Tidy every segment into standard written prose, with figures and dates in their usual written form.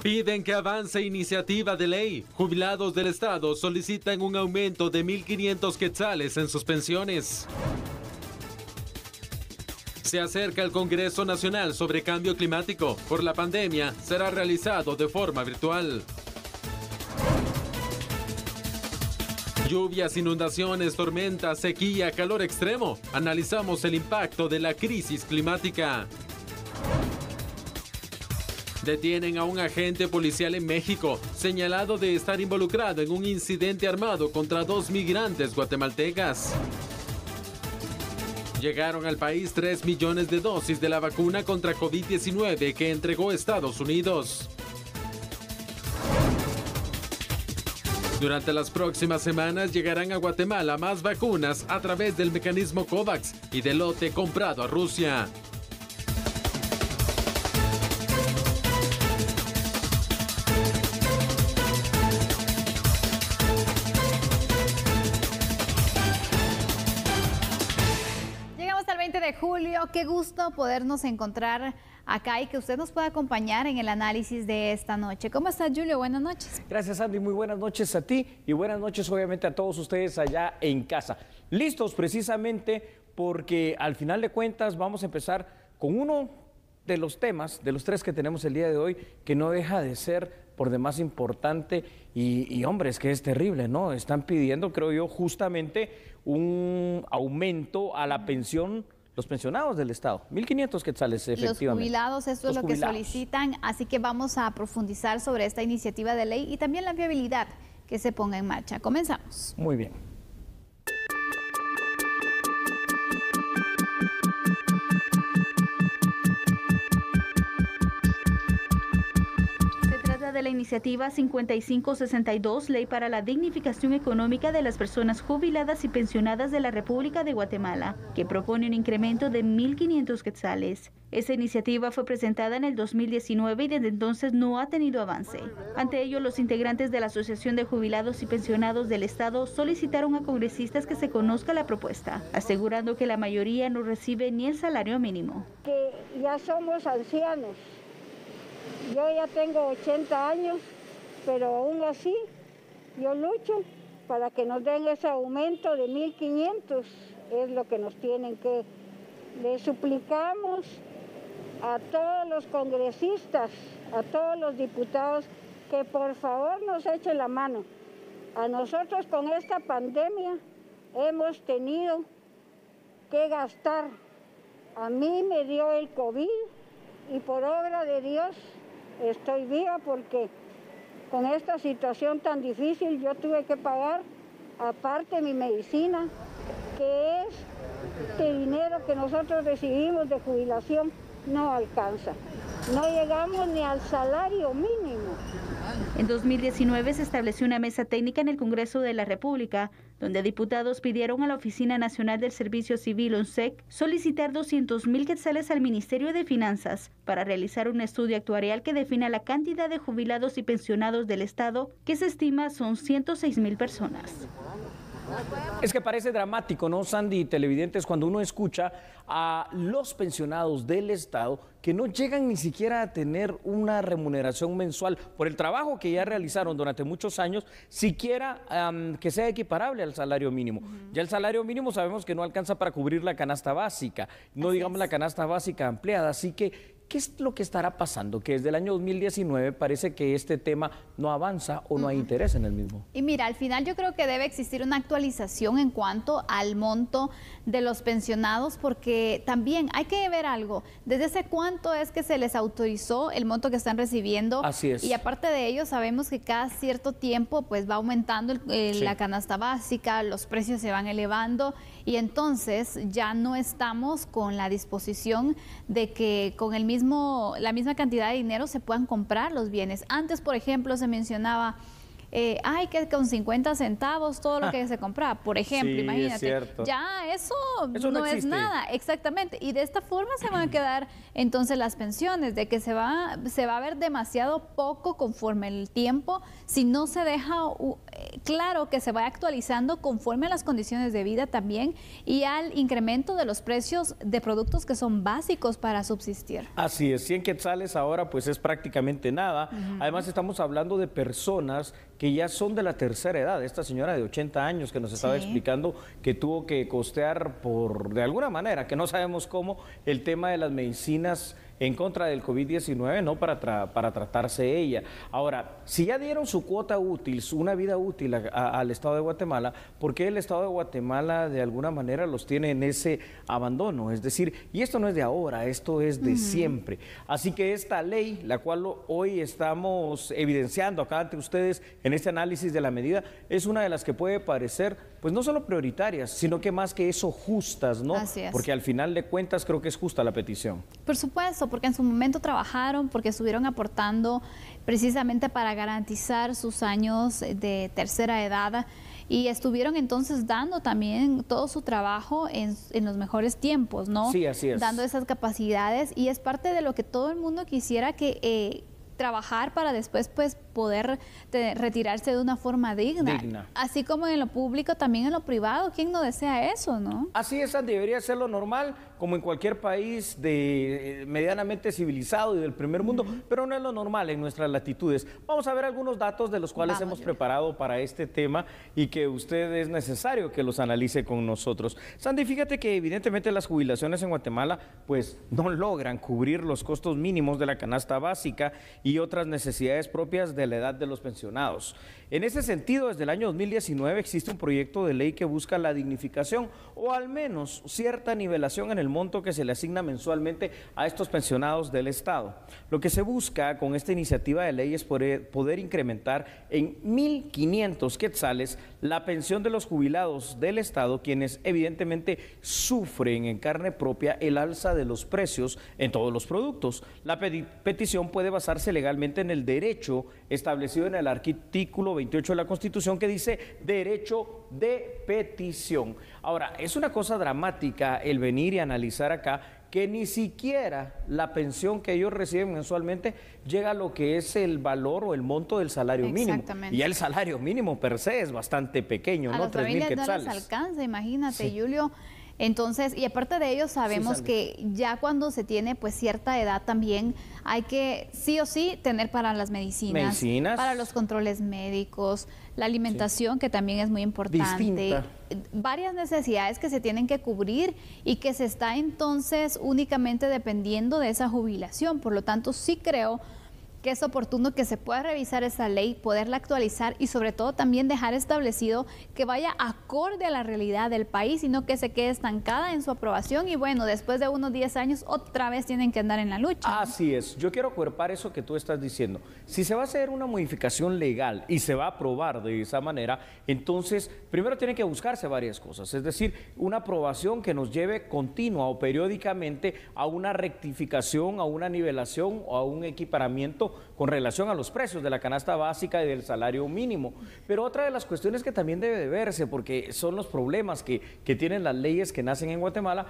Piden que avance iniciativa de ley. Jubilados del Estado solicitan un aumento de 1.500 quetzales en sus pensiones. Se acerca el Congreso Nacional sobre Cambio Climático. Por la pandemia, será realizado de forma virtual. Lluvias, inundaciones, tormentas, sequía, calor extremo. Analizamos el impacto de la crisis climática. Detienen a un agente policial en México, señalado de estar involucrado en un incidente armado contra 2 migrantes guatemaltecas. Llegaron al país 3 millones de dosis de la vacuna contra COVID-19 que entregó Estados Unidos. Durante las próximas semanas llegarán a Guatemala más vacunas a través del mecanismo COVAX y del lote comprado a Rusia. De julio, qué gusto podernos encontrar acá y que usted nos pueda acompañar en el análisis de esta noche. ¿Cómo estás, Julio? Buenas noches. Gracias, Andy. Muy buenas noches a ti y buenas noches obviamente a todos ustedes allá en casa. Listos precisamente porque al final de cuentas vamos a empezar con uno de los temas, de los 3 que tenemos el día de hoy, que no deja de ser por demás importante y hombre, es que es terrible, ¿no? Están pidiendo, creo yo, justamente un aumento a la pensión. Los pensionados del Estado, 1.500 quetzales efectivamente. Los jubilados, esto es lo que solicitan, así que vamos a profundizar sobre esta iniciativa de ley y también la viabilidad que se ponga en marcha. Comenzamos. Muy bien. De la iniciativa 5562, Ley para la Dignificación Económica de las Personas Jubiladas y Pensionadas de la República de Guatemala, que propone un incremento de 1.500 quetzales. Esta iniciativa fue presentada en el 2019 y desde entonces no ha tenido avance. Ante ello, los integrantes de la Asociación de Jubilados y Pensionados del Estado solicitaron a congresistas que se conozca la propuesta, asegurando que la mayoría no recibe ni el salario mínimo. Que ya somos ancianos. Yo ya tengo 80 años, pero aún así yo lucho para que nos den ese aumento de 1.500, es lo que nos tienen que... Le suplicamos a todos los congresistas, a todos los diputados, que por favor nos echen la mano. A nosotros con esta pandemia hemos tenido que gastar. A mí me dio el COVID y por obra de Dios estoy viva porque con esta situación tan difícil yo tuve que pagar aparte mi medicina, que este dinero que nosotros recibimos de jubilación no alcanza. No llegamos ni al salario mínimo. En 2019 se estableció una mesa técnica en el Congreso de la República, donde diputados pidieron a la Oficina Nacional del Servicio Civil, ONSEC, solicitar 200.000 quetzales al Ministerio de Finanzas para realizar un estudio actuarial que defina la cantidad de jubilados y pensionados del Estado, que se estima son 106.000 personas. Es que parece dramático, ¿no, Sandy y televidentes, cuando uno escucha a los pensionados del Estado que no llegan ni siquiera a tener una remuneración mensual por el trabajo que ya realizaron durante muchos años, siquiera que sea equiparable al salario mínimo. Ya el salario mínimo sabemos que no alcanza para cubrir la canasta básica, no digamos la canasta básica ampliada, así que ¿qué es lo que estará pasando? Que desde el año 2019 parece que este tema no avanza o no hay interés en el mismo. Y mira, al final yo creo que debe existir una actualización en cuanto al monto de los pensionados, porque también hay que ver algo. ¿Desde hace cuánto es que se les autorizó el monto que están recibiendo? Así es. Y aparte de ello, sabemos que cada cierto tiempo pues va aumentando la canasta básica, los precios se van elevando y entonces ya no estamos con la disposición de que con la misma cantidad de dinero se puedan comprar los bienes. Antes, por ejemplo, se mencionaba ay, que con 50 centavos todo lo que se compraba, por ejemplo, Sí, imagínate. es cierto. Ya eso Eso no no es existe. nada, exactamente. Y de esta forma se van a quedar entonces las pensiones, de que se va a ver demasiado poco conforme el tiempo, si no se deja claro que se vaya actualizando conforme a las condiciones de vida también y al incremento de los precios de productos que son básicos para subsistir. Así es, 100 quetzales ahora pues es prácticamente nada. Además estamos hablando de personas que ya son de la tercera edad. Esta señora de 80 años que nos estaba explicando que tuvo que costear de alguna manera, que no sabemos cómo, el tema de las medicinas en contra del COVID-19, ¿no? Para tratarse ella. Ahora, si ya dieron su cuota útil, una vida útil al Estado de Guatemala, ¿por qué el Estado de Guatemala de alguna manera los tiene en ese abandono? Es decir, y esto no es de ahora, esto es de siempre. Así que esta ley, la cual hoy estamos evidenciando acá ante ustedes en este análisis de la medida, es una de las que puede parecer, pues no solo prioritarias, sino que más que eso justas, ¿no? Así es. Porque al final de cuentas creo que es justa la petición. Por supuesto, porque en su momento trabajaron, porque estuvieron aportando precisamente para garantizar sus años de tercera edad y estuvieron entonces dando también todo su trabajo en los mejores tiempos, ¿no? Sí, así es. Dando esas capacidades y es parte de lo que todo el mundo quisiera que trabajar para después pues poder retirarse de una forma digna. Así como en lo público, también en lo privado. ¿Quién no desea eso, no? Así es, debería ser lo normal, como en cualquier país medianamente civilizado y del primer mundo, pero no es lo normal en nuestras latitudes. Vamos a ver algunos datos de los cuales hemos preparado para este tema y que usted es necesario que los analice con nosotros. Sandy, fíjate que evidentemente las jubilaciones en Guatemala pues no logran cubrir los costos mínimos de la canasta básica y otras necesidades propias de la edad de los pensionados. En ese sentido, desde el año 2019 existe un proyecto de ley que busca la dignificación o al menos cierta nivelación en el monto que se le asigna mensualmente a estos pensionados del Estado. Lo que se busca con esta iniciativa de ley es poder incrementar en 1.500 quetzales la pensión de los jubilados del Estado, quienes evidentemente sufren en carne propia el alza de los precios en todos los productos. La petición puede basarse legalmente en el derecho establecido en el artículo 28 de la Constitución que dice derecho de petición. Ahora, es una cosa dramática el venir y analizar acá que ni siquiera la pensión que ellos reciben mensualmente llega a lo que es el valor o el monto del salario mínimo. Y el salario mínimo per se es bastante pequeño, ¿no? A las familias no les alcanza, imagínate, Julio. Entonces, y aparte de ello, sabemos que ya cuando se tiene pues cierta edad también hay que sí o sí tener para las medicinas, para los controles médicos, la alimentación que también es muy importante, varias necesidades que se tienen que cubrir y que se está entonces únicamente dependiendo de esa jubilación. Por lo tanto, sí creo que es oportuno que se pueda revisar esa ley, poderla actualizar y sobre todo también dejar establecido que vaya acorde a la realidad del país y no que se quede estancada en su aprobación y bueno, después de unos 10 años otra vez tienen que andar en la lucha. Así es, yo quiero acuerpar eso que tú estás diciendo. Si se va a hacer una modificación legal y se va a aprobar de esa manera, entonces primero tienen que buscarse varias cosas, es decir, una aprobación que nos lleve continua o periódicamente a una rectificación, a una nivelación o a un equiparamiento con relación a los precios de la canasta básica y del salario mínimo. Pero otra de las cuestiones que también debe de verse, porque son los problemas que tienen las leyes que nacen en Guatemala,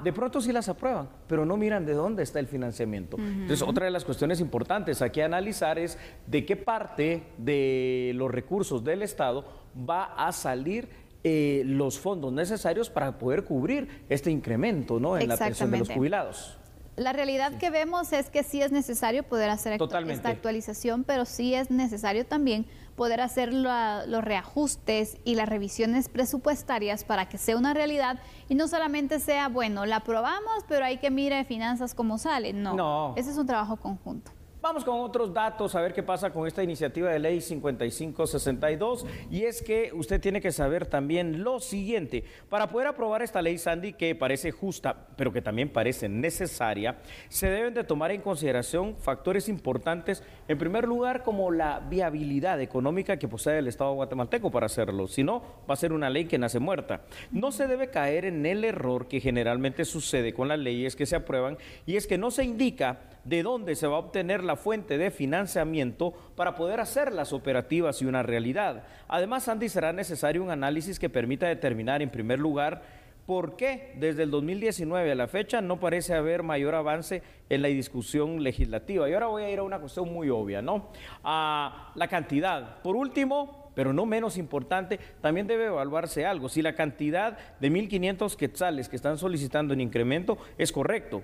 de pronto sí las aprueban, pero no miran de dónde está el financiamiento. Entonces, otra de las cuestiones importantes aquí a analizar es de qué parte de los recursos del Estado va a salir los fondos necesarios para poder cubrir este incremento, ¿no?, en la pensión de los jubilados. La realidad que vemos es que sí es necesario poder hacer esta actualización, pero sí es necesario también poder hacer los reajustes y las revisiones presupuestarias para que sea una realidad y no solamente sea, bueno, la aprobamos, pero hay que mirar finanzas cómo sale. No, ese es un trabajo conjunto. Vamos con otros datos a ver qué pasa con esta iniciativa de ley 5562 y es que usted tiene que saber también lo siguiente. Para poder aprobar esta ley, Sandy, que parece justa pero que también parece necesaria, se deben de tomar en consideración factores importantes, en primer lugar como la viabilidad económica que posee el Estado guatemalteco para hacerlo, si no va a ser una ley que nace muerta. No se debe caer en el error que generalmente sucede con las leyes que se aprueban y es que no se indica de dónde se va a obtener la fuente de financiamiento para poder hacer las operativas y una realidad. Además, Sandy, será necesario un análisis que permita determinar, en primer lugar, por qué desde el 2019 a la fecha no parece haber mayor avance en la discusión legislativa. Y ahora voy a ir a una cuestión muy obvia, ¿no? A la cantidad. Por último, pero no menos importante, también debe evaluarse algo. Si la cantidad de 1.500 quetzales que están solicitando en incremento es correcto,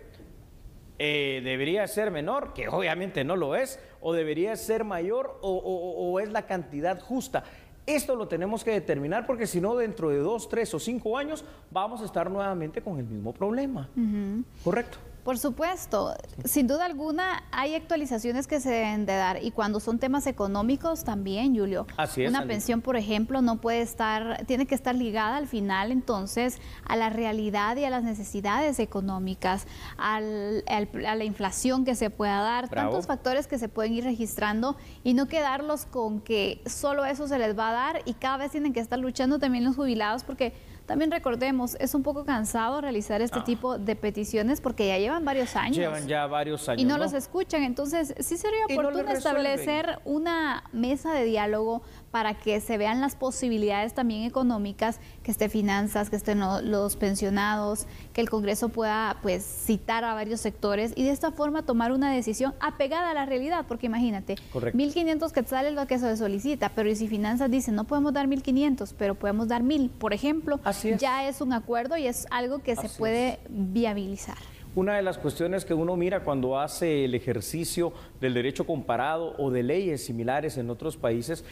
¿debería ser menor? Que obviamente no lo es. ¿O debería ser mayor o es la cantidad justa? Esto lo tenemos que determinar porque si no, dentro de 2, 3 o 5 años vamos a estar nuevamente con el mismo problema. ¿Correcto? Por supuesto, sin duda alguna hay actualizaciones que se deben de dar y cuando son temas económicos también, Julio. Así es, una Andy. pensión, por ejemplo, no puede estar, tiene que estar ligada al final entonces a la realidad y a las necesidades económicas, a la inflación que se pueda dar, Bravo. tantos factores que se pueden ir registrando y no quedarlos con que solo eso se les va a dar y cada vez tienen que estar luchando también los jubilados porque también recordemos, es un poco cansado realizar este tipo de peticiones porque ya llevan varios años. Llevan ya varios años. Y no los escuchan, entonces sí sería Y no oportuno les resuelven. establecer una mesa de diálogo para que se vean las posibilidades también económicas, que esté finanzas, que estén los pensionados, que el Congreso pueda pues citar a varios sectores y de esta forma tomar una decisión apegada a la realidad, porque imagínate, Correcto. 1.500 quetzales es lo que se solicita, pero y si finanzas dicen no podemos dar 1.500, pero podemos dar 1.000, por ejemplo, Así es. ya es un acuerdo y es algo que se Así puede viabilizar. Una de las cuestiones que uno mira cuando hace el ejercicio del derecho comparado o de leyes similares en otros países,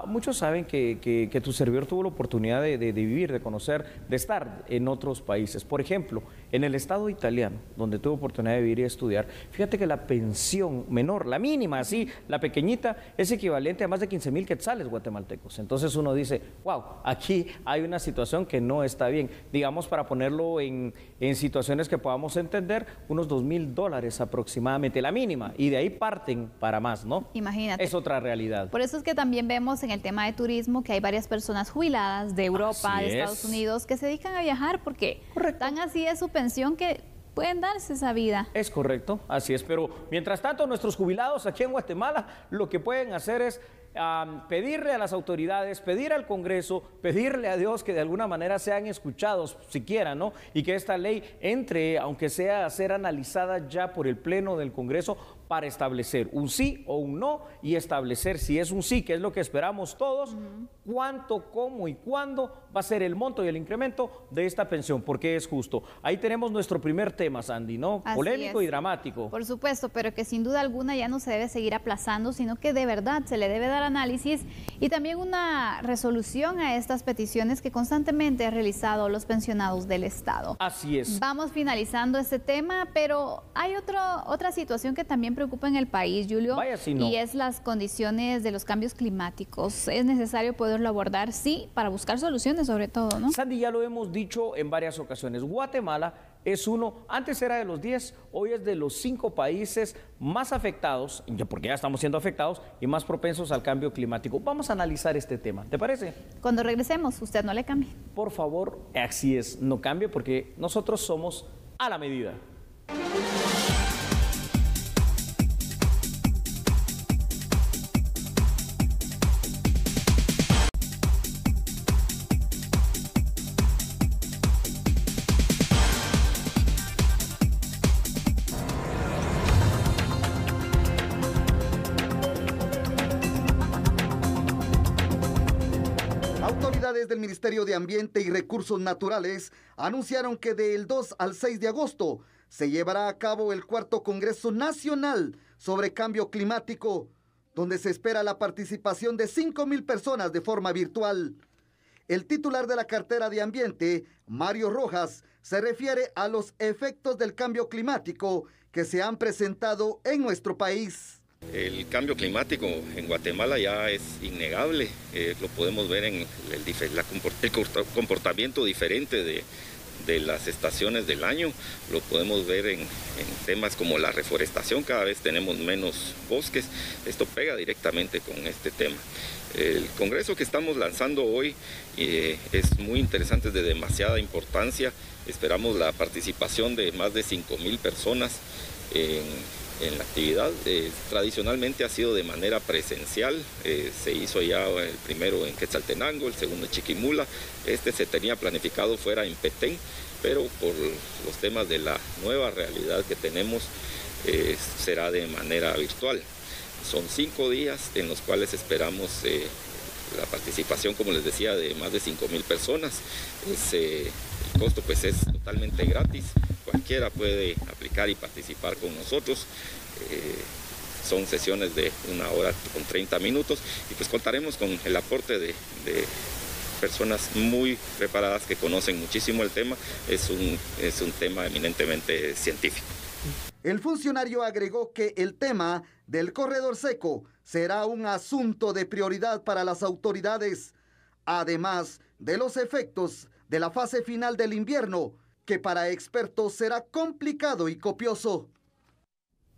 muchos saben que tu servidor tuvo la oportunidad de vivir, de conocer, de estar en otros países. Por ejemplo, en el Estado italiano, donde tuve oportunidad de vivir y estudiar, fíjate que la pensión menor, la mínima, así, la pequeñita, es equivalente a más de 15,000 quetzales guatemaltecos. Entonces uno dice, wow, aquí hay una situación que no está bien. Digamos, para ponerlo en situaciones que podamos entender, unos $2,000 aproximadamente, la mínima, y de ahí parten para más, ¿no? Imagínate. Es otra realidad. Por eso es que también vemos en el tema de turismo que hay varias personas jubiladas de Europa, Así de Estados es. Unidos, que se dedican a viajar porque Correcto. tan así es su pensión que pueden darse esa vida. Es correcto, así es, pero mientras tanto nuestros jubilados aquí en Guatemala lo que pueden hacer es pedirle a las autoridades, pedir al Congreso, pedirle a Dios que de alguna manera sean escuchados siquiera, ¿no? Y que esta ley entre, aunque sea a ser analizada ya por el Pleno del Congreso, para establecer un sí o un no y establecer si es un sí, que es lo que esperamos todos, cuánto, cómo y cuándo va a ser el monto y el incremento de esta pensión, porque es justo. Ahí tenemos nuestro primer tema, Sandy, ¿no? Así Polémico es. y dramático. Por supuesto, pero que sin duda alguna ya no se debe seguir aplazando, sino que de verdad se le debe dar análisis y también una resolución a estas peticiones que constantemente han realizado los pensionados del Estado. Así es. Vamos finalizando este tema, pero hay otra situación que también preocupa en el país, Julio, Vaya si no. y es las condiciones de los cambios climáticos. Es necesario poderlo abordar, sí, para buscar soluciones sobre todo, ¿no? Sandy, ya lo hemos dicho en varias ocasiones, Guatemala es antes era de los 10, hoy es de los 5 países más afectados, porque ya estamos siendo afectados, y más propensos al cambio climático. Vamos a analizar este tema, ¿te parece? Cuando regresemos, usted no le cambie. Por favor, así es, no cambie porque nosotros somos a la medida. Autoridades del Ministerio de Ambiente y Recursos Naturales anunciaron que del 2 al 6 de agosto se llevará a cabo el 4º Congreso Nacional sobre Cambio Climático, donde se espera la participación de 5,000 personas de forma virtual. El titular de la cartera de Ambiente, Mario Rojas, se refiere a los efectos del cambio climático que se han presentado en nuestro país. El cambio climático en Guatemala ya es innegable, lo podemos ver en el comportamiento diferente de las estaciones del año, lo podemos ver en temas como la reforestación, cada vez tenemos menos bosques, esto pega directamente con este tema. El congreso que estamos lanzando hoy es muy interesante, es de demasiada importancia, esperamos la participación de más de 5,000 personas en la actividad. Tradicionalmente ha sido de manera presencial, se hizo ya el primero en Quetzaltenango, el segundo en Chiquimula, se tenía planificado fuera en Petén, pero por los temas de la nueva realidad que tenemos, será de manera virtual. Son 5 días en los cuales esperamos la participación, como les decía, de más de 5,000 personas. El costo pues es totalmente gratis, cualquiera puede aplicar y participar con nosotros. Son sesiones de 1 hora con 30 minutos y pues contaremos con el aporte de personas muy preparadas que conocen muchísimo el tema. Es un tema eminentemente científico. El funcionario agregó que el tema del corredor seco será un asunto de prioridad para las autoridades, además de los efectos de la fase final del invierno, que para expertos será complicado y copioso.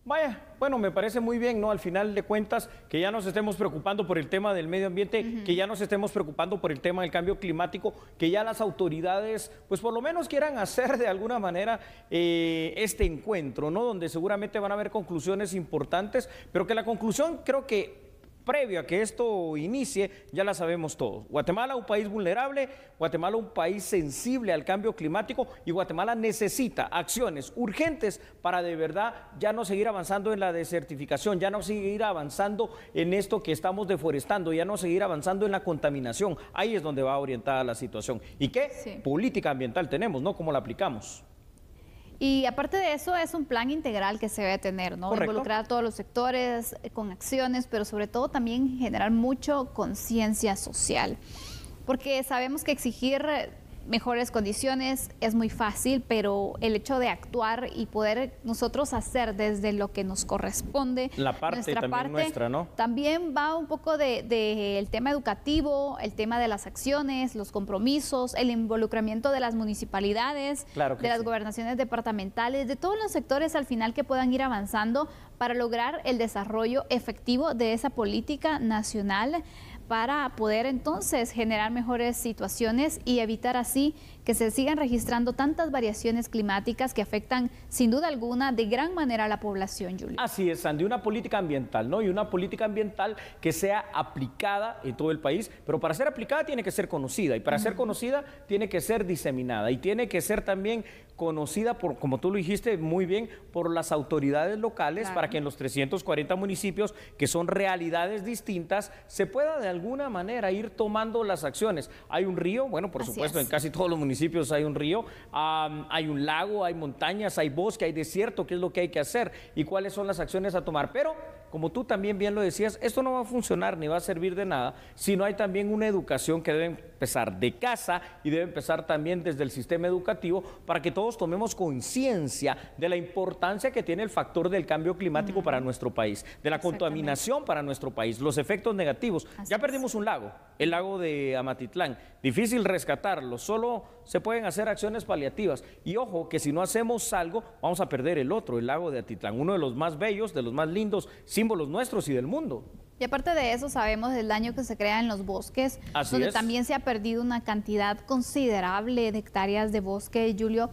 Vaya, bueno, me parece muy bien, ¿no? Al final de cuentas, que ya nos estemos preocupando por el tema del medio ambiente, que ya nos estemos preocupando por el tema del cambio climático, que ya las autoridades, pues por lo menos quieran hacer de alguna manera este encuentro, ¿no? Donde seguramente van a haber conclusiones importantes, pero que la conclusión creo que previo a que esto inicie, ya la sabemos todos. Guatemala, un país vulnerable, Guatemala, un país sensible al cambio climático, y Guatemala necesita acciones urgentes para de verdad ya no seguir avanzando en la desertificación, ya no seguir avanzando en esto que estamos deforestando, ya no seguir avanzando en la contaminación. Ahí es donde va orientada la situación. ¿Y qué? Sí. Política ambiental tenemos, ¿no? ¿Cómo la aplicamos? Y aparte de eso, es un plan integral que se debe tener, ¿no? Correcto. Involucrar a todos los sectores con acciones, pero sobre todo también generar mucho conciencia social. Porque sabemos que exigir mejores condiciones es muy fácil, pero el hecho de actuar y poder nosotros hacer desde lo que nos corresponde, la parte también nuestra, ¿no? También va un poco de el tema educativo, el tema de las acciones, los compromisos, el involucramiento de las municipalidades, claro que de las gobernaciones departamentales, de todos los sectores al final que puedan ir avanzando para lograr el desarrollo efectivo de esa política nacional, para poder entonces generar mejores situaciones y evitar así que se sigan registrando tantas variaciones climáticas que afectan sin duda alguna de gran manera a la población, Julio. Así es, Sandy, una política ambiental, ¿no? Y una política ambiental que sea aplicada en todo el país, pero para ser aplicada tiene que ser conocida, y para ser conocida tiene que ser diseminada, y tiene que ser también conocida por, como tú lo dijiste muy bien, por las autoridades locales, claro, para que en los 340 municipios, que son realidades distintas, se pueda de alguna manera ir tomando las acciones. Hay un río, bueno, por supuesto, en casi todos los municipios hay un río, hay un lago, hay montañas, hay bosque, hay desierto. ¿Qué es lo que hay que hacer y cuáles son las acciones a tomar? Pero, como tú también bien lo decías, esto no va a funcionar ni va a servir de nada si no hay también una educación que debe empezar de casa y debe empezar también desde el sistema educativo, para que todos tomemos conciencia de la importancia que tiene el factor del cambio climático para nuestro país, de la contaminación para nuestro país, los efectos negativos. Ya perdimos un lago, el lago de Amatitlán, difícil rescatarlo, solo se pueden hacer acciones paliativas, y ojo que si no hacemos algo vamos a perder el otro, el lago de Atitlán, uno de los más bellos, de los más lindos símbolos nuestros y del mundo. Y aparte de eso, sabemos del daño que se crea en los bosques, donde también se ha perdido una cantidad considerable de hectáreas de bosque, Julio.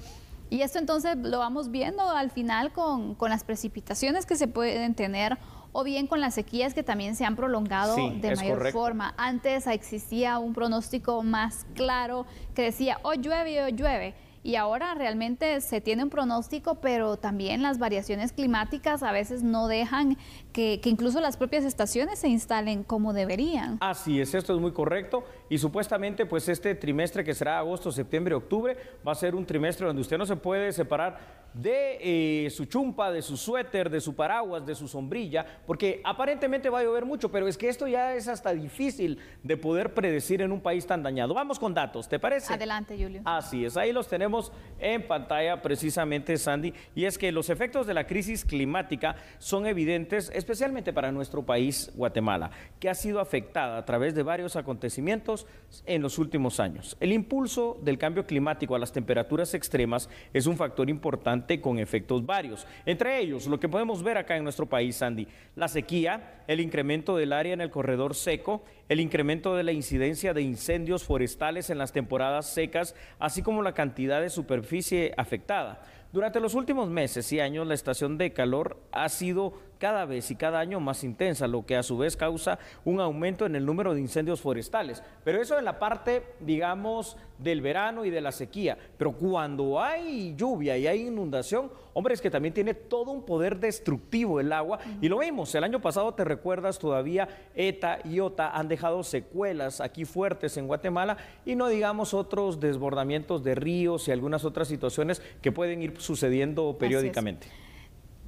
Y esto entonces lo vamos viendo al final con las precipitaciones que se pueden tener, o bien con las sequías que también se han prolongado de mayor forma. Antes existía un pronóstico más claro que decía, hoy llueve, y ahora realmente se tiene un pronóstico, pero también las variaciones climáticas a veces no dejan que incluso las propias estaciones se instalen como deberían. Así es, esto es muy correcto, y supuestamente pues este trimestre, que será agosto, septiembre, octubre, va a ser un trimestre donde usted no se puede separar de su chumpa, de su suéter, de su paraguas, de su sombrilla, porque aparentemente va a llover mucho, pero es que esto ya es hasta difícil de poder predecir en un país tan dañado. Vamos con datos, ¿te parece? Adelante, Julio. Así es, ahí los tenemos en pantalla precisamente, Sandy, y es que los efectos de la crisis climática son evidentes, especialmente para nuestro país, Guatemala, que ha sido afectada a través de varios acontecimientos en los últimos años. El impulso del cambio climático a las temperaturas extremas es un factor importante con efectos varios. Entre ellos, lo que podemos ver acá en nuestro país, Sandy, la sequía, el incremento del área en el corredor seco, el incremento de la incidencia de incendios forestales en las temporadas secas, así como la cantidad de superficie afectada. Durante los últimos meses y años, la estación de calor ha sido cada vez y cada año más intensa, lo que a su vez causa un aumento en el número de incendios forestales. Pero eso en la parte, digamos, del verano y de la sequía. Pero cuando hay lluvia y hay inundación, hombre, es que también tiene todo un poder destructivo el agua. Y lo vimos, el año pasado, te recuerdas, todavía ETA y OTA han dejado secuelas aquí fuertes en Guatemala, y no digamos otros desbordamientos de ríos y algunas otras situaciones que pueden ir sucediendo periódicamente.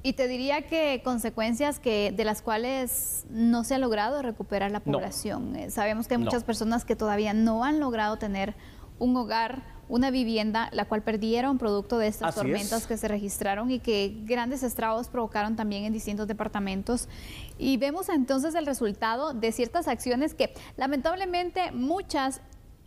Y te diría que consecuencias de las cuales no se ha logrado recuperar la población. No. Sabemos que hay muchas personas que todavía no han logrado tener un hogar, una vivienda, la cual perdieron producto de estas tormentas que se registraron y que grandes estragos provocaron también en distintos departamentos. Y vemos entonces el resultado de ciertas acciones que lamentablemente muchas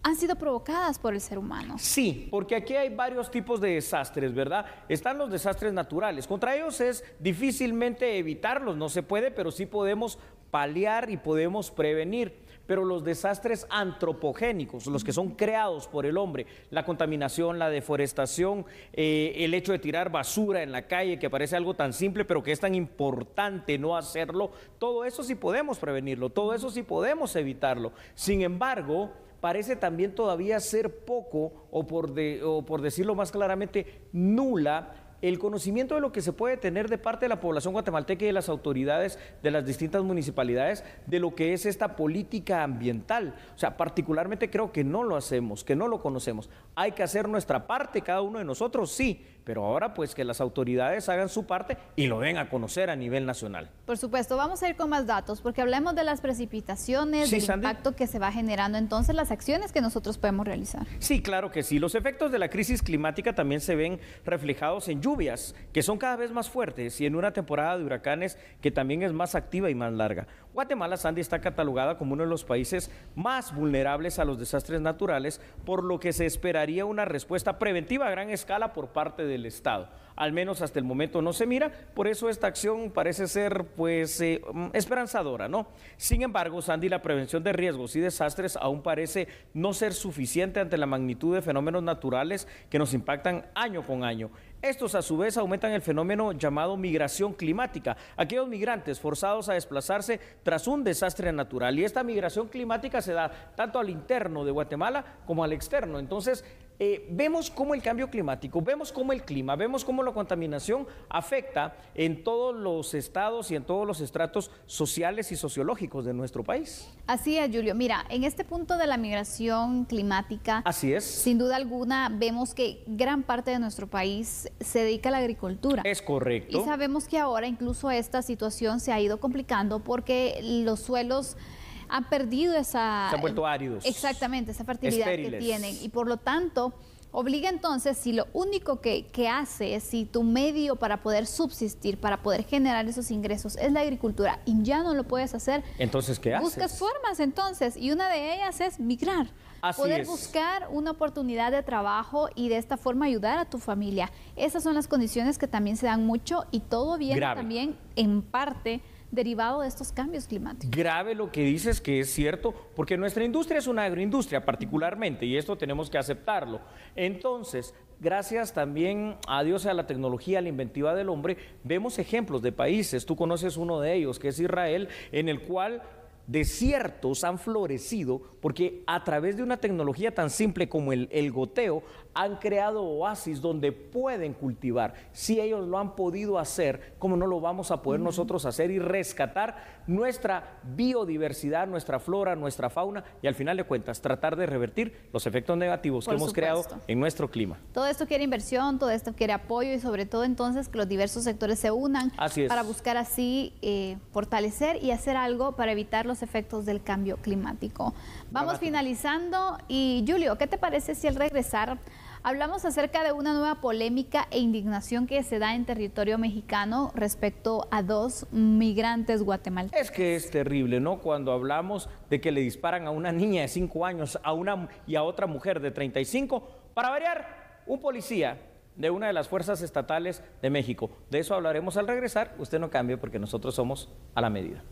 han sido provocadas por el ser humano. Sí, porque aquí hay varios tipos de desastres, ¿verdad? Están los desastres naturales. Contra ellos es difícilmente evitarlos, no se puede, pero sí podemos paliar y podemos prevenir. Pero los desastres antropogénicos, los que son creados por el hombre, la contaminación, la deforestación, el hecho de tirar basura en la calle, que parece algo tan simple, pero que es tan importante no hacerlo, todo eso sí podemos prevenirlo, todo eso sí podemos evitarlo. Sin embargo, parece también todavía ser poco, o por decirlo más claramente, nula, el conocimiento de lo que se puede tener de parte de la población guatemalteca y de las autoridades de las distintas municipalidades de lo que es esta política ambiental. O sea, particularmente creo que no lo hacemos, que no lo conocemos. Hay que hacer nuestra parte, cada uno de nosotros, sí, pero ahora pues que las autoridades hagan su parte y lo den a conocer a nivel nacional. Por supuesto, vamos a ir con más datos, porque hablemos de las precipitaciones, del impacto que se va generando, entonces las acciones que nosotros podemos realizar. Sí, claro que sí. Los efectos de la crisis climática también se ven reflejados en lluvias, que son cada vez más fuertes, y en una temporada de huracanes que también es más activa y más larga. Guatemala, Sandy, está catalogada como uno de los países más vulnerables a los desastres naturales, por lo que se esperaría una respuesta preventiva a gran escala por parte del Estado. Al menos hasta el momento no se mira, por eso esta acción parece ser pues esperanzadora, ¿no? Sin embargo, Sandy, la prevención de riesgos y desastres aún parece no ser suficiente ante la magnitud de fenómenos naturales que nos impactan año con año. Estos a su vez aumentan el fenómeno llamado migración climática, aquellos migrantes forzados a desplazarse tras un desastre natural, y esta migración climática se da tanto al interno de Guatemala como al externo. Entonces, vemos cómo el cambio climático, vemos cómo el clima, vemos cómo la contaminación afecta en todos los estados y en todos los estratos sociales y sociológicos de nuestro país. Así es, Julio. Mira, en este punto de la migración climática, así es, sin duda alguna vemos que gran parte de nuestro país se dedica a la agricultura. Es correcto. Y sabemos que ahora incluso esta situación se ha ido complicando porque los suelos han perdido esa... Se han vuelto áridos. Exactamente, esa fertilidad estériles que tienen. Y por lo tanto, obliga entonces, si lo único que hace, si tu medio para poder subsistir, para poder generar esos ingresos es la agricultura y ya no lo puedes hacer, entonces, ¿qué haces? Buscas formas entonces, y una de ellas es migrar. Poder buscar una oportunidad de trabajo y de esta forma ayudar a tu familia. Esas son las condiciones que también se dan mucho, y todo viene también en parte derivado de estos cambios climáticos. Grave lo que dices, que es cierto, porque nuestra industria es una agroindustria particularmente, y esto tenemos que aceptarlo. Entonces, gracias también a Dios y a la tecnología, a la inventiva del hombre, vemos ejemplos de países. Tú conoces uno de ellos, que es Israel, en el cual desiertos han florecido porque a través de una tecnología tan simple como el goteo han creado oasis donde pueden cultivar. Si ellos lo han podido hacer, ¿cómo no lo vamos a poder nosotros hacer y rescatar nuestra biodiversidad, nuestra flora, nuestra fauna, y al final de cuentas tratar de revertir los efectos negativos que hemos creado en nuestro clima? Todo esto quiere inversión, todo esto quiere apoyo, y sobre todo entonces que los diversos sectores se unan para buscar así fortalecer y hacer algo para evitar los efectos del cambio climático. Vamos finalizando, y Julio, ¿qué te parece si al regresar hablamos acerca de una nueva polémica e indignación que se da en territorio mexicano respecto a 2 migrantes guatemaltecos? Es que es terrible, ¿no? Cuando hablamos de que le disparan a una niña de 5 años y a otra mujer de 35, para variar, un policía de una de las fuerzas estatales de México. De eso hablaremos al regresar. Usted no cambie, porque nosotros somos a la medida.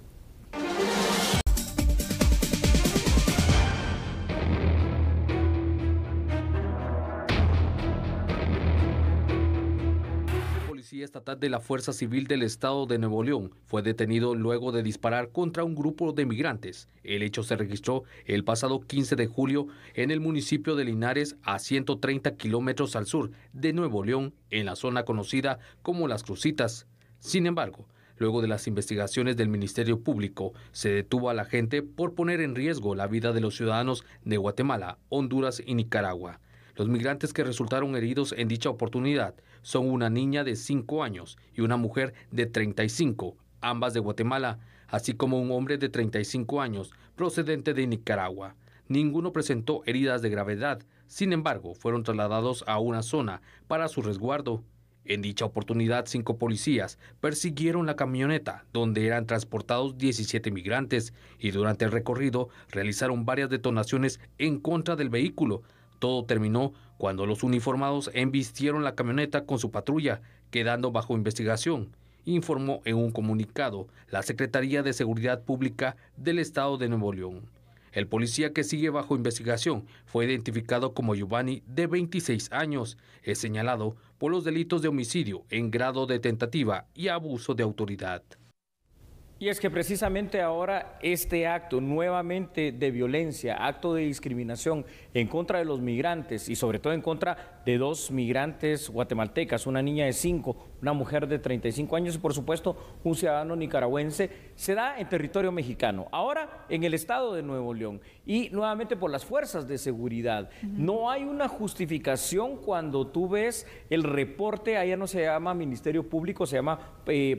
estatal de la Fuerza Civil del Estado de Nuevo León fue detenido luego de disparar contra un grupo de migrantes. El hecho se registró el pasado 15 de julio en el municipio de Linares, a 130 kilómetros al sur de Nuevo León, en la zona conocida como Las Crucitas. Sin embargo, luego de las investigaciones del Ministerio Público, se detuvo a la gente por poner en riesgo la vida de los ciudadanos de Guatemala, Honduras y Nicaragua. Los migrantes que resultaron heridos en dicha oportunidad son una niña de 5 años y una mujer de 35, ambas de Guatemala, así como un hombre de 35 años procedente de Nicaragua. Ninguno presentó heridas de gravedad, sin embargo, fueron trasladados a una zona para su resguardo. En dicha oportunidad, 5 policías persiguieron la camioneta donde eran transportados 17 migrantes y durante el recorrido realizaron varias detonaciones en contra del vehículo. Todo terminó cuando los uniformados embistieron la camioneta con su patrulla, quedando bajo investigación, informó en un comunicado la Secretaría de Seguridad Pública del Estado de Nuevo León. El policía que sigue bajo investigación fue identificado como Giovanni, de 26 años. Es señalado por los delitos de homicidio en grado de tentativa y abuso de autoridad. Y es que precisamente ahora este acto nuevamente de violencia, acto de discriminación en contra de los migrantes y sobre todo en contra de 2 migrantes guatemaltecas, una niña de 5, una mujer de 35 años y por supuesto un ciudadano nicaragüense, se da en territorio mexicano, ahora en el estado de Nuevo León y nuevamente por las fuerzas de seguridad. No hay una justificación cuando tú ves el reporte, allá no se llama Ministerio Público, se llama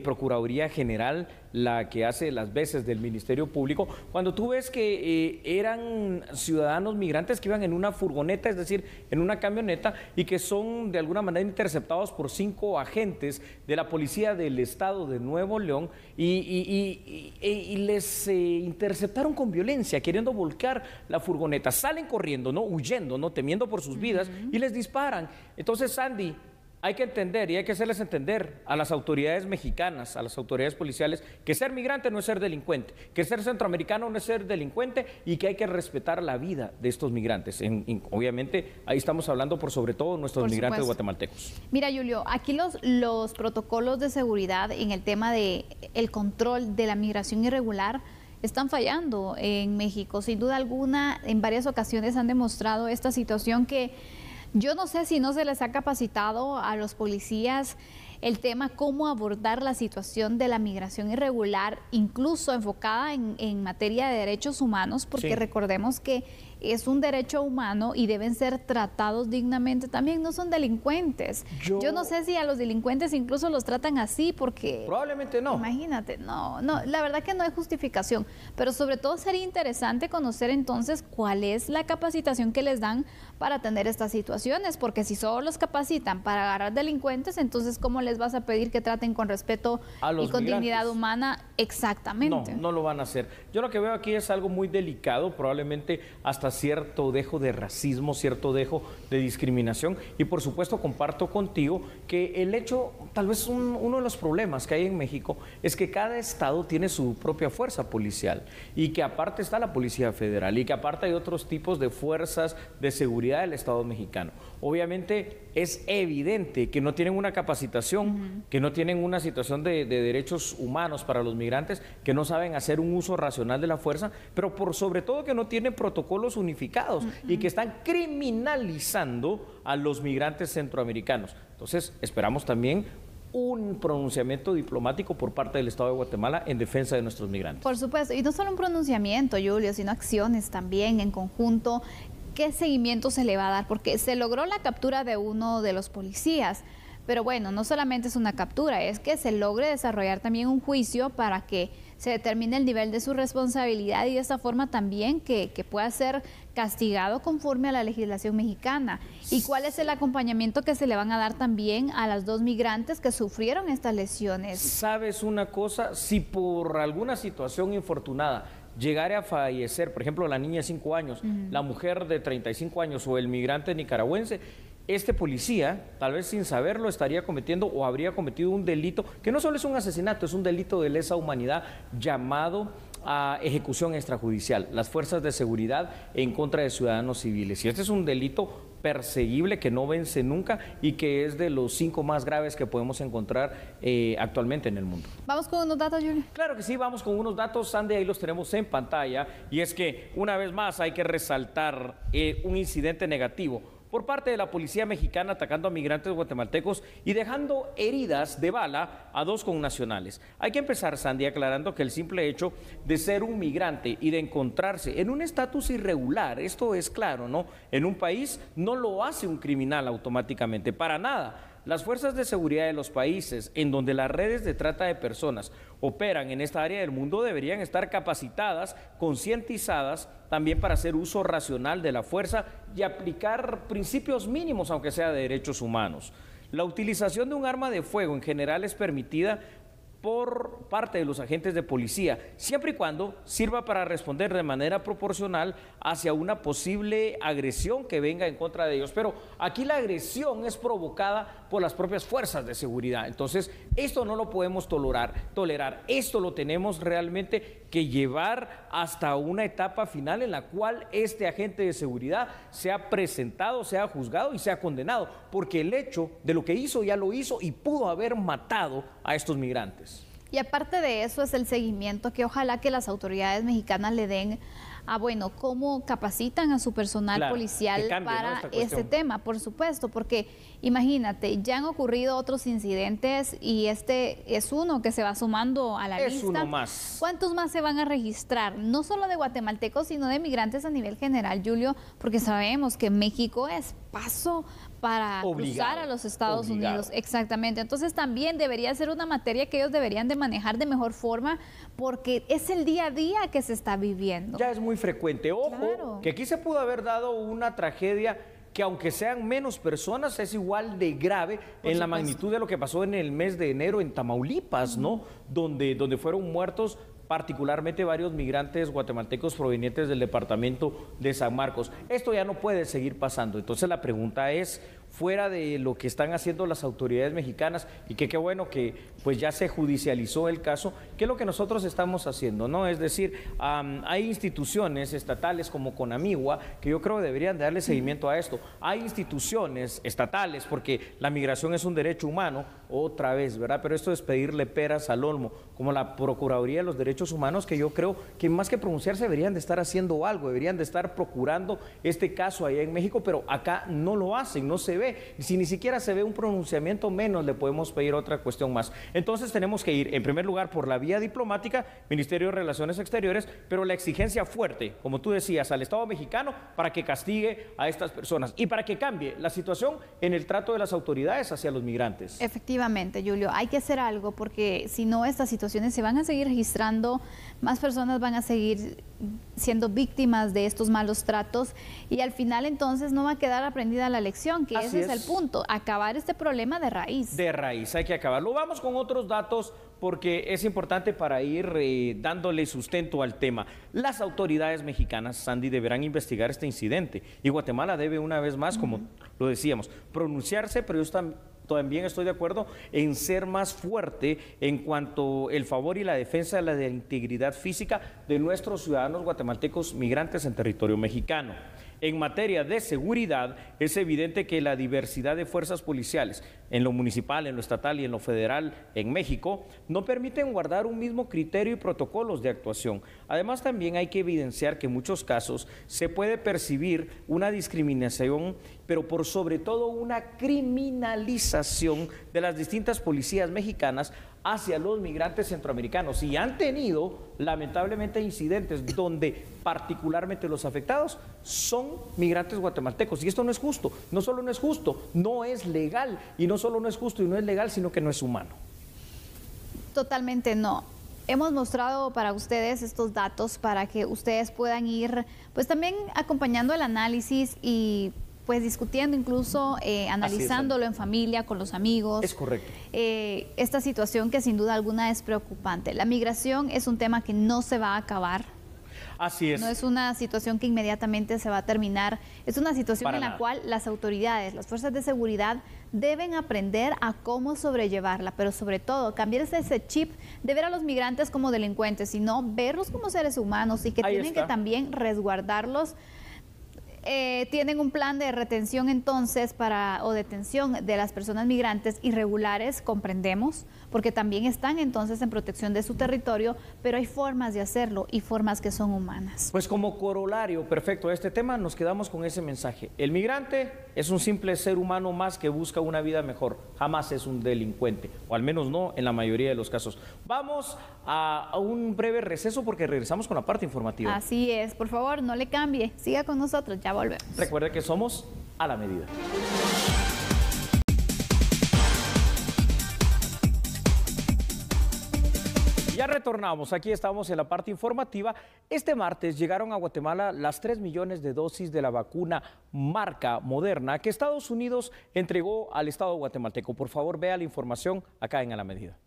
Procuraduría General, la que hace las veces del Ministerio Público, cuando tú ves que eran ciudadanos migrantes que iban en una furgoneta, es decir, en una camioneta, y que son de alguna manera interceptados por 5 agentes de la policía del estado de Nuevo León y les interceptaron con violencia, queriendo volcar la furgoneta. Salen corriendo, ¿no? Huyendo, ¿no? Temiendo por sus vidas y les disparan. Entonces, Sandy, hay que entender y hay que hacerles entender a las autoridades mexicanas, a las autoridades policiales, que ser migrante no es ser delincuente, que ser centroamericano no es ser delincuente y que hay que respetar la vida de estos migrantes. Obviamente, ahí estamos hablando por sobre todo nuestros migrantes guatemaltecos. Mira, Julio, aquí los protocolos de seguridad en el tema de el control de la migración irregular están fallando en México. Sin duda alguna, en varias ocasiones han demostrado esta situación que yo no sé si no se les ha capacitado a los policías el tema cómo abordar la situación de la migración irregular, incluso enfocada en materia de derechos humanos, porque recordemos que es un derecho humano y deben ser tratados dignamente también, no son delincuentes. Yo no sé si a los delincuentes incluso los tratan así porque... Probablemente no. Imagínate, no, la verdad que no hay justificación, pero sobre todo sería interesante conocer entonces cuál es la capacitación que les dan para atender estas situaciones, porque si solo los capacitan para agarrar delincuentes, entonces ¿cómo les vas a pedir que traten con respeto y con dignidad humana? Exactamente. No lo van a hacer. Yo lo que veo aquí es algo muy delicado, probablemente hasta cierto dejo de racismo, cierto dejo de discriminación y por supuesto comparto contigo que el hecho, tal vez uno de los problemas que hay en México es que cada estado tiene su propia fuerza policial y que aparte está la Policía Federal y que aparte hay otros tipos de fuerzas de seguridad del Estado mexicano. Obviamente es evidente que no tienen una capacitación, que no tienen una situación de derechos humanos para los migrantes, que no saben hacer un uso racional de la fuerza, pero por sobre todo que no tienen protocolos unificados y que están criminalizando a los migrantes centroamericanos. Entonces, esperamos también un pronunciamiento diplomático por parte del Estado de Guatemala en defensa de nuestros migrantes. Por supuesto, y no solo un pronunciamiento, Julio, sino acciones también en conjunto. ¿Qué seguimiento se le va a dar? Porque se logró la captura de uno de los policías, pero bueno, no solamente es una captura, es que se logre desarrollar también un juicio para que se determine el nivel de su responsabilidad y de esta forma también que pueda ser castigado conforme a la legislación mexicana. ¿Y cuál es el acompañamiento que se le van a dar también a las 2 migrantes que sufrieron estas lesiones? ¿Sabes una cosa? Si por alguna situación infortunada llegara a fallecer, por ejemplo, la niña de 5 años, la mujer de 35 años o el migrante nicaragüense, este policía, tal vez sin saberlo, estaría cometiendo o habría cometido un delito, que no solo es un asesinato, es un delito de lesa humanidad llamado a ejecución extrajudicial, las fuerzas de seguridad en contra de ciudadanos civiles. Y este es un delito perseguible, que no vence nunca y que es de los 5 más graves que podemos encontrar actualmente en el mundo. ¿Vamos con unos datos, Julio? Claro que sí, vamos con unos datos, Sandy, ahí los tenemos en pantalla, y es que una vez más hay que resaltar un incidente negativo por parte de la policía mexicana atacando a migrantes guatemaltecos y dejando heridas de bala a 2 connacionales. Hay que empezar, Sandy, aclarando que el simple hecho de ser un migrante y de encontrarse en un estatus irregular, esto es claro, ¿no?, en un país, no lo hace un criminal automáticamente, para nada. Las fuerzas de seguridad de los países en donde las redes de trata de personas operan en esta área del mundo deberían estar capacitadas, concientizadas también para hacer uso racional de la fuerza y aplicar principios mínimos, aunque sea de derechos humanos. La utilización de un arma de fuego en general es permitida por parte de los agentes de policía, siempre y cuando sirva para responder de manera proporcional hacia una posible agresión que venga en contra de ellos. Pero aquí la agresión es provocada por las propias fuerzas de seguridad. Entonces, esto no lo podemos tolerar. Esto lo tenemos realmente que llevar hasta una etapa final en la cual este agente de seguridad sea presentado, sea juzgado y sea condenado, porque el hecho de lo que hizo ya lo hizo y pudo haber matado a estos migrantes. Y aparte de eso es el seguimiento que ojalá que las autoridades mexicanas le den a, bueno, cómo capacitan a su personal policial para este tema, por supuesto, porque imagínate, ya han ocurrido otros incidentes y este es uno que se va sumando a la lista. Es uno más. ¿Cuántos más se van a registrar? No solo de guatemaltecos, sino de migrantes a nivel general, Julio, porque sabemos que México es paso para cruzar a los Estados Unidos. Exactamente. Entonces también debería ser una materia que ellos deberían de manejar de mejor forma porque es el día a día que se está viviendo. Ya es muy frecuente. Ojo, que aquí se pudo haber dado una tragedia que aunque sean menos personas es igual de grave en la magnitud de lo que pasó en el mes de enero en Tamaulipas, ¿no? Donde fueron muertos particularmente varios migrantes guatemaltecos provenientes del departamento de San Marcos. Esto ya no puede seguir pasando. Entonces la pregunta es, fuera de lo que están haciendo las autoridades mexicanas, y que qué bueno que pues ya se judicializó el caso, ¿qué es lo que nosotros estamos haciendo, no? Es decir, hay instituciones estatales como Conamigua que yo creo deberían darle seguimiento a esto. Hay instituciones estatales, porque la migración es un derecho humano, otra vez, ¿verdad? Pero esto es pedirle peras al olmo, como la Procuraduría de los Derechos Humanos, que yo creo que más que pronunciarse deberían de estar haciendo algo, deberían de estar procurando este caso allá en México, pero acá no lo hacen, no se ve. Si ni siquiera se ve un pronunciamiento, menos le podemos pedir otra cuestión más. Entonces tenemos que ir, en primer lugar, por la vía diplomática, Ministerio de Relaciones Exteriores, pero la exigencia fuerte, como tú decías, al Estado mexicano para que castigue a estas personas y para que cambie la situación en el trato de las autoridades hacia los migrantes. Efectivamente, Julio, hay que hacer algo porque si no estas situaciones se van a seguir registrando, más personas van a seguir siendo víctimas de estos malos tratos y al final entonces no va a quedar aprendida la lección, que ese es el punto, acabar este problema de raíz. De raíz, hay que acabarlo. Vamos con otros datos porque es importante para ir dándole sustento al tema. Las autoridades mexicanas, Sandy, deberán investigar este incidente y Guatemala debe una vez más, como lo decíamos, pronunciarse, pero también estoy de acuerdo en ser más fuerte en cuanto al favor y la defensa de la integridad física de nuestros ciudadanos guatemaltecos migrantes en territorio mexicano. En materia de seguridad, es evidente que la diversidad de fuerzas policiales en lo municipal, en lo estatal y en lo federal en México no permiten guardar un mismo criterio y protocolos de actuación. Además, también hay que evidenciar que en muchos casos se puede percibir una discriminación, pero por sobre todo una criminalización de las distintas policías mexicanas hacia los migrantes centroamericanos y han tenido lamentablemente incidentes donde particularmente los afectados son migrantes guatemaltecos y esto no es justo, no solo no es justo, no es legal y no solo no es justo y no es legal, sino que no es humano. Totalmente no. Hemos mostrado para ustedes estos datos para que ustedes puedan ir pues también acompañando el análisis y pues discutiendo, incluso analizándolo en familia, con los amigos. Es correcto. Esta situación que sin duda alguna es preocupante. La migración es un tema que no se va a acabar. Así es. No es una situación que inmediatamente se va a terminar. Es una situación en la cual las autoridades, las fuerzas de seguridad deben aprender a cómo sobrellevarla, pero sobre todo cambiar ese chip de ver a los migrantes como delincuentes, sino verlos como seres humanos y que tienen que también resguardarlos tienen un plan de retención entonces o detención de las personas migrantes irregulares, comprendemos, porque también están entonces en protección de su territorio, pero hay formas de hacerlo y formas que son humanas. Pues como corolario perfecto a este tema nos quedamos con ese mensaje. El migrante es un simple ser humano más que busca una vida mejor, jamás es un delincuente, o al menos no en la mayoría de los casos. Vamos a un breve receso porque regresamos con la parte informativa. Así es, por favor, no le cambie, siga con nosotros, ya volvemos. Recuerde que somos a la medida. Ya retornamos, aquí estamos en la parte informativa. Este martes llegaron a Guatemala las 3 millones de dosis de la vacuna marca Moderna que Estados Unidos entregó al Estado guatemalteco. Por favor, vea la información acá en A la Medida.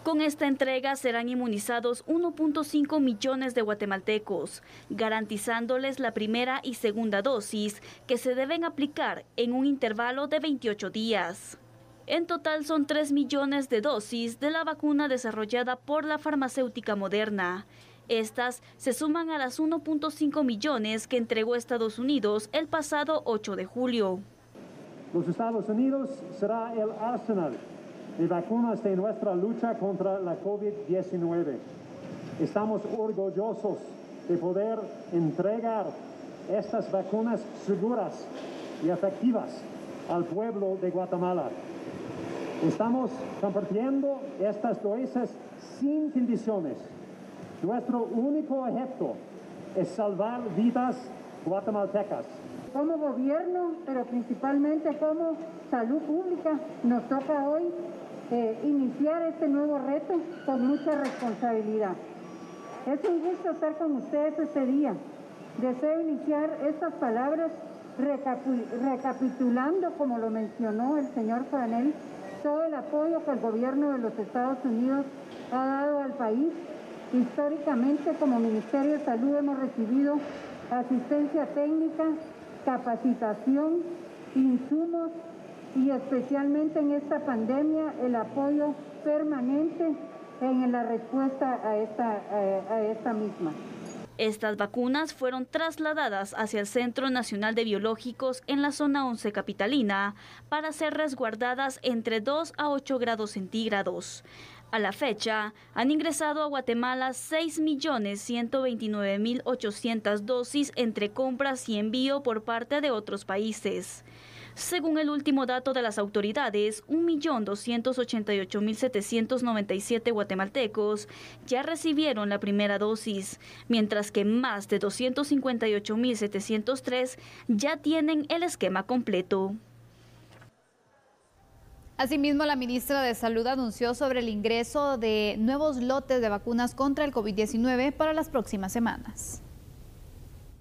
Con esta entrega serán inmunizados 1.5 millones de guatemaltecos, garantizándoles la primera y segunda dosis que se deben aplicar en un intervalo de 28 días. En total son 3 millones de dosis de la vacuna desarrollada por la farmacéutica Moderna. Estas se suman a las 1.5 millones que entregó Estados Unidos el pasado 8 de julio. Los Estados Unidos será el arsenal de vacunas de nuestra lucha contra la COVID-19. Estamos orgullosos de poder entregar estas vacunas seguras y efectivas al pueblo de Guatemala. Estamos compartiendo estas dosis sin condiciones. Nuestro único objeto es salvar vidas guatemaltecas. Como gobierno, pero principalmente como salud pública, nos toca hoy iniciar este nuevo reto con mucha responsabilidad. Es un gusto estar con ustedes este día. Deseo iniciar estas palabras recapitulando, como lo mencionó el señor Coronel, todo el apoyo que el gobierno de los Estados Unidos ha dado al país. Históricamente, como Ministerio de Salud, hemos recibido asistencia técnica, capacitación, insumos y especialmente en esta pandemia el apoyo permanente en la respuesta a esta misma. Estas vacunas fueron trasladadas hacia el Centro Nacional de Biológicos en la zona 11 capitalina para ser resguardadas entre 2 a 8 grados centígrados. A la fecha, han ingresado a Guatemala 6.129.800 dosis entre compras y envío por parte de otros países. Según el último dato de las autoridades, 1.288.797 guatemaltecos ya recibieron la primera dosis, mientras que más de 258.703 ya tienen el esquema completo. Asimismo, la ministra de Salud anunció sobre el ingreso de nuevos lotes de vacunas contra el COVID-19 para las próximas semanas.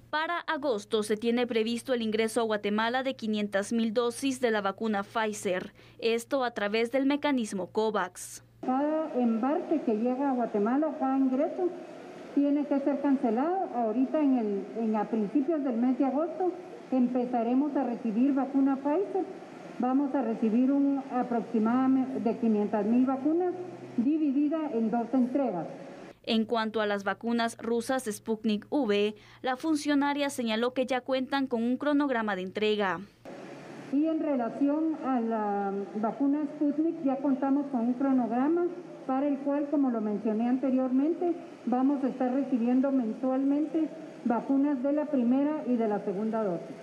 Para agosto se tiene previsto el ingreso a Guatemala de 500.000 dosis de la vacuna Pfizer, esto a través del mecanismo COVAX. Cada embarque que llega a Guatemala, cada ingreso, tiene que ser cancelado. Ahorita a principios del mes de agosto empezaremos a recibir vacuna Pfizer. Vamos a recibir aproximadamente de 500.000 vacunas dividida en 2 entregas. En cuanto a las vacunas rusas Sputnik V, la funcionaria señaló que ya cuentan con un cronograma de entrega. Y en relación a la vacuna Sputnik, ya contamos con un cronograma para el cual, como lo mencioné anteriormente, vamos a estar recibiendo mensualmente vacunas de la primera y de la segunda dosis.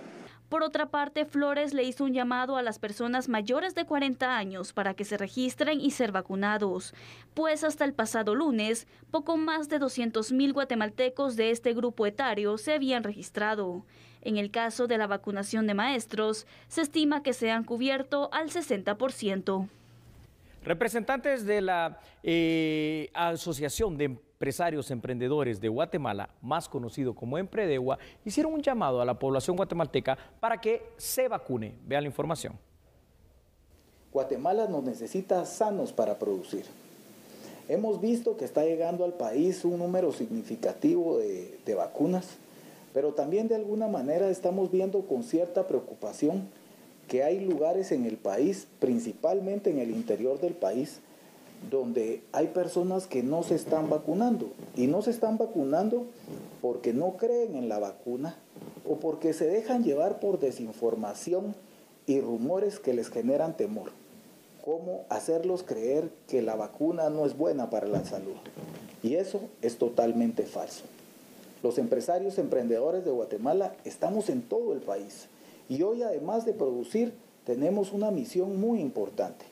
Por otra parte, Flores le hizo un llamado a las personas mayores de 40 años para que se registren y ser vacunados, pues hasta el pasado lunes, poco más de 200.000 guatemaltecos de este grupo etario se habían registrado. En el caso de la vacunación de maestros, se estima que se han cubierto al 60%. Representantes de la Asociación de Empresarios Emprendedores de Guatemala, más conocido como Empredegua, hicieron un llamado a la población guatemalteca para que se vacune. Vean la información. Guatemala nos necesita sanos para producir. Hemos visto que está llegando al país un número significativo de vacunas, pero también de alguna manera estamos viendo con cierta preocupación que hay lugares en el país, principalmente en el interior del país, donde hay personas que no se están vacunando, y no se están vacunando porque no creen en la vacuna o porque se dejan llevar por desinformación y rumores que les generan temor. ¿Cómo hacerlos creer que la vacuna no es buena para la salud? Y eso es totalmente falso. Los empresarios emprendedores de Guatemala estamos en todo el país y hoy, además de producir, tenemos una misión muy importante,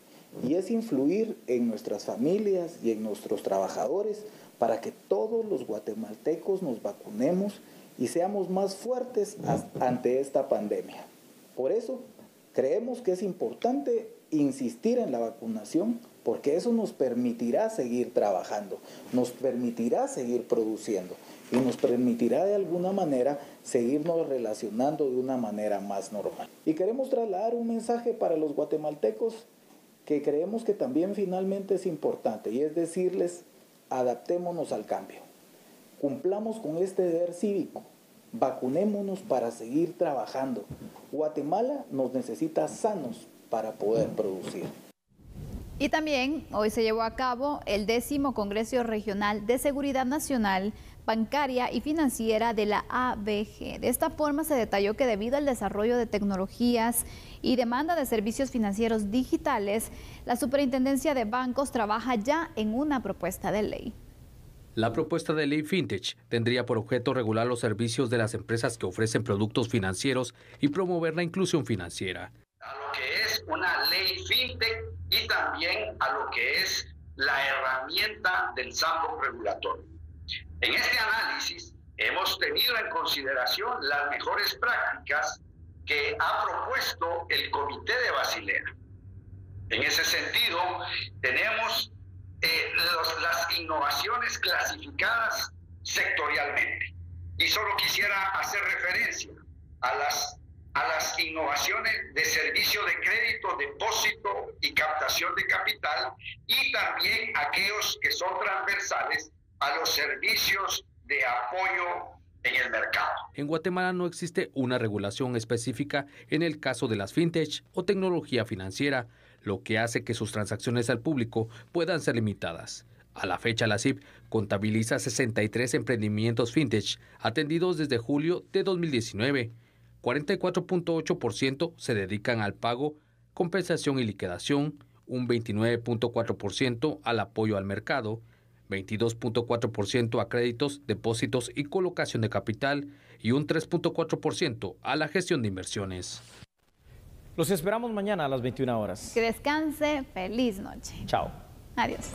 y es influir en nuestras familias y en nuestros trabajadores para que todos los guatemaltecos nos vacunemos y seamos más fuertes ante esta pandemia. Por eso, creemos que es importante insistir en la vacunación, porque eso nos permitirá seguir trabajando, nos permitirá seguir produciendo y nos permitirá de alguna manera seguirnos relacionando de una manera más normal. Y queremos trasladar un mensaje para los guatemaltecos que creemos que también finalmente es importante, y es decirles: adaptémonos al cambio, cumplamos con este deber cívico, vacunémonos para seguir trabajando. Guatemala nos necesita sanos para poder producir. Y también hoy se llevó a cabo el 10º Congreso Regional de Seguridad Nacional, Bancaria y Financiera de la ABG. De esta forma se detalló que debido al desarrollo de tecnologías y demanda de servicios financieros digitales, la Superintendencia de Bancos trabaja ya en una propuesta de ley. La propuesta de ley FinTech tendría por objeto regular los servicios de las empresas que ofrecen productos financieros y promover la inclusión financiera. A lo que es una ley FinTech y también a lo que es la herramienta del sandbox regulatorio. En este análisis hemos tenido en consideración las mejores prácticas que ha propuesto el Comité de Basilea. En ese sentido, tenemos las innovaciones clasificadas sectorialmente. Y solo quisiera hacer referencia a las innovaciones de servicio de crédito, depósito y captación de capital, y también aquellos que son transversales a los servicios de apoyo en el mercado. En Guatemala no existe una regulación específica en el caso de las fintech o tecnología financiera, lo que hace que sus transacciones al público puedan ser limitadas. A la fecha, la CIP contabiliza 63 emprendimientos fintech atendidos desde julio de 2019. 44.8% se dedican al pago, compensación y liquidación, un 29.4% al apoyo al mercado, 22.4% a créditos, depósitos y colocación de capital y un 3.4% a la gestión de inversiones. Los esperamos mañana a las 21 horas. Que descanse, feliz noche. Chao. Adiós.